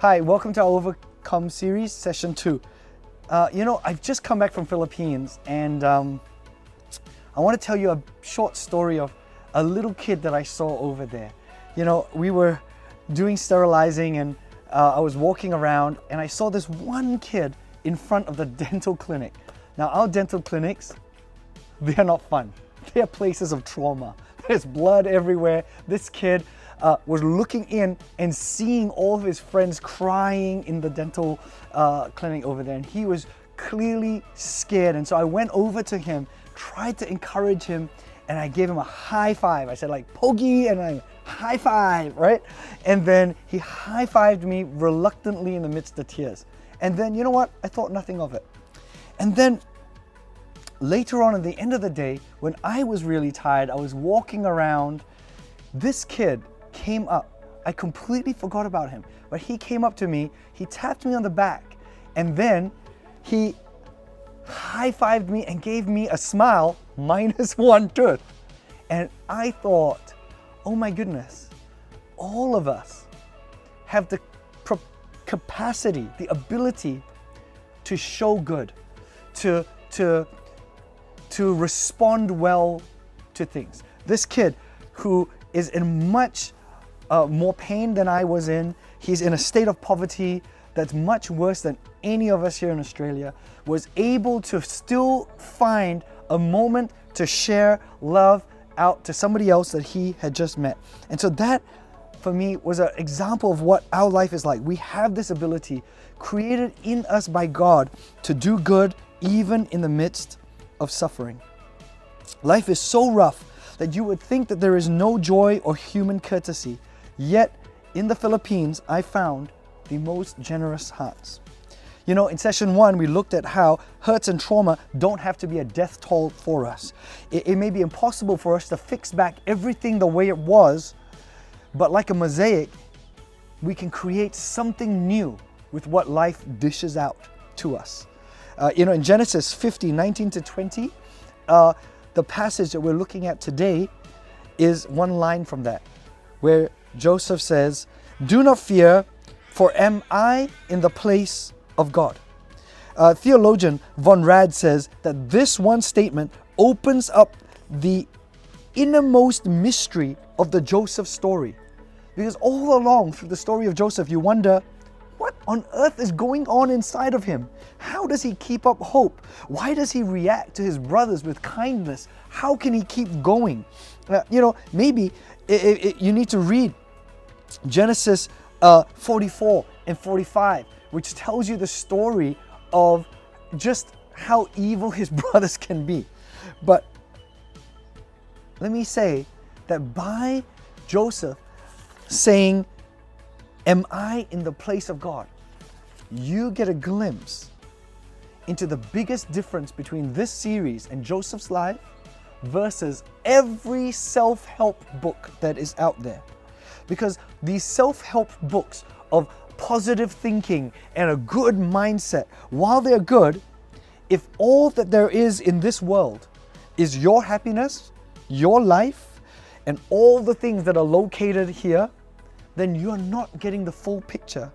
Hi, welcome to our Overcome series, session 2. I've just come back from Philippines and I want to tell you a short story of a little kid that I saw over there. We were doing sterilizing and I was walking around and I saw this one kid in front of the dental clinic. Now, our dental clinics, they're not fun. They're places of trauma. There's blood everywhere. This kid was looking in and seeing all of his friends crying in the dental clinic over there, and he was clearly scared. And so I went over to him, tried to encourage him, and I gave him a high five. I said, like, "Pogi," and I high five, right? And then he high fived me reluctantly in the midst of tears. And then, you know what? I thought nothing of it. And then later on at the end of the day, when I was really tired, I was walking around, this kid came up. I completely forgot about him, but he came up to me, he tapped me on the back, and then he high-fived me and gave me a smile minus one tooth. And I thought, oh my goodness, all of us have the capacity, the ability to show good, to respond well to things. This kid who is in much more pain than I was in, he's in a state of poverty that's much worse than any of us here in Australia, was able to still find a moment to share love out to somebody else that he had just met. And so that, for me, was an example of what our life is like. We have this ability created in us by God to do good even in the midst of suffering. Life is so rough that you would think that there is no joy or human courtesy. Yet, in the Philippines, I found the most generous hearts. In session 1, we looked at how hurts and trauma don't have to be a death toll for us. It may be impossible for us to fix back everything the way it was, but like a mosaic, we can create something new with what life dishes out to us. In Genesis 50, 19 to 20, the passage that we're looking at today is one line from that, where Joseph says, "Do not fear, for am I in the place of God?" Theologian Von Rad says that this one statement opens up the innermost mystery of the Joseph story. Because all along through the story of Joseph, you wonder, what on earth is going on inside of him? How does he keep up hope? Why does he react to his brothers with kindness? How can he keep going? Maybe you need to read Genesis 44 and 45, which tells you the story of just how evil his brothers can be. But let me say that by Joseph saying, "Am I in the place of God?" you get a glimpse into the biggest difference between this series and Joseph's life versus every self-help book that is out there. Because these self-help books of positive thinking and a good mindset, while they're good, if all that there is in this world is your happiness, your life, and all the things that are located here, then you're not getting the full picture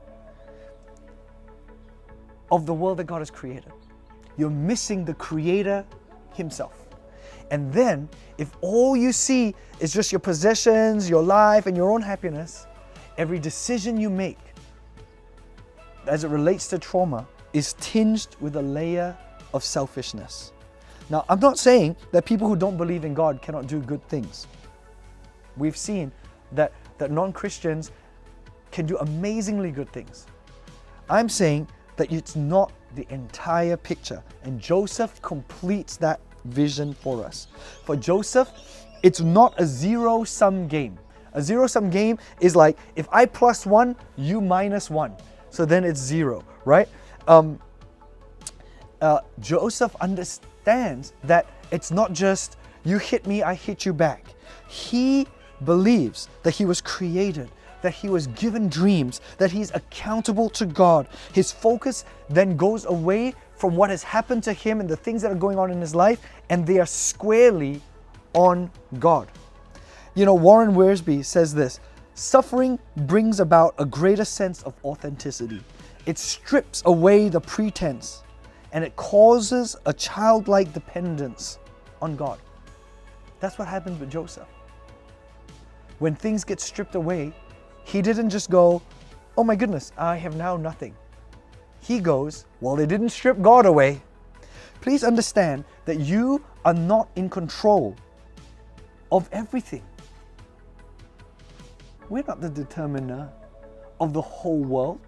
of the world that God has created. You're missing the Creator Himself. And then, if all you see is just your possessions, your life, and your own happiness, every decision you make as it relates to trauma is tinged with a layer of selfishness. Now, I'm not saying that people who don't believe in God cannot do good things. We've seen that non-Christians can do amazingly good things. I'm saying that it's not the entire picture, and Joseph completes that vision for us. For Joseph, it's not a zero-sum game. A zero-sum game is like, if I plus 1, you minus 1. So then it's 0, right? Joseph understands that it's not just you hit me, I hit you back. He believes that he was created, that he was given dreams, that he's accountable to God. His focus then goes away from what has happened to him and the things that are going on in his life, and they are squarely on God. Warren Wiersbe says this: Suffering brings about a greater sense of authenticity. It strips away the pretense and it causes a childlike dependence on God. That's what happened with Joseph. When things get stripped away, he didn't just go, oh my goodness, I have now nothing. He goes, well, they didn't strip God away. Please understand that you are not in control of everything. We're not the determiner of the whole world.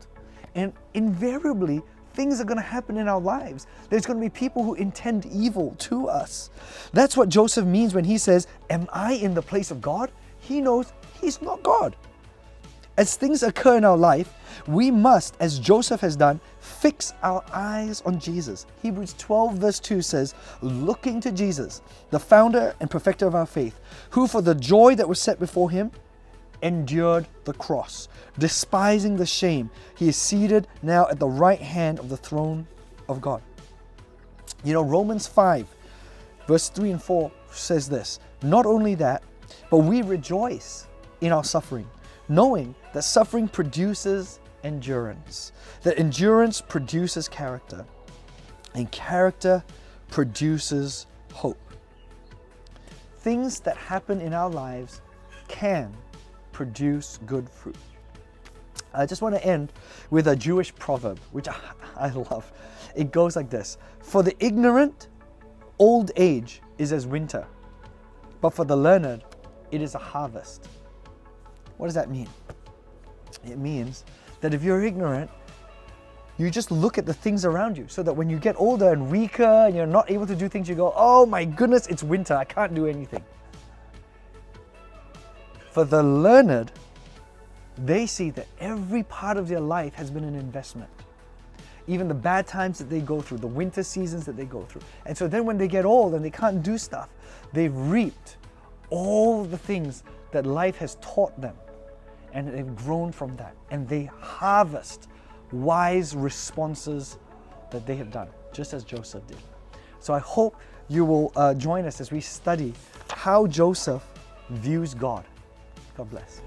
And invariably, things are going to happen in our lives. There's going to be people who intend evil to us. That's what Joseph means when he says, am I in the place of God? He knows he's not God. As things occur in our life, we must, as Joseph has done, fix our eyes on Jesus. Hebrews 12 verse 2 says, looking to Jesus, the founder and perfecter of our faith, who for the joy that was set before him, endured the cross, despising the shame. He is seated now at the right hand of the throne of God. You know, Romans 5 verse 3 and 4 says this, not only that, but we rejoice in our suffering, knowing that suffering produces endurance, that endurance produces character, and character produces hope. Things that happen in our lives can produce good fruit. I just want to end with a Jewish proverb, which I love. It goes like this: for the ignorant, old age is as winter, but for the learned, it is a harvest. What does that mean? It means that if you're ignorant, you just look at the things around you, so that when you get older and weaker and you're not able to do things, you go, oh my goodness, it's winter, I can't do anything. For the learned, they see that every part of their life has been an investment. Even the bad times that they go through, the winter seasons that they go through. And so then when they get old and they can't do stuff, they've reaped all the things that life has taught them. And they've grown from that. And they harvest wise responses that they have done, just as Joseph did. So I hope you will join us as we study how Joseph views God. God bless.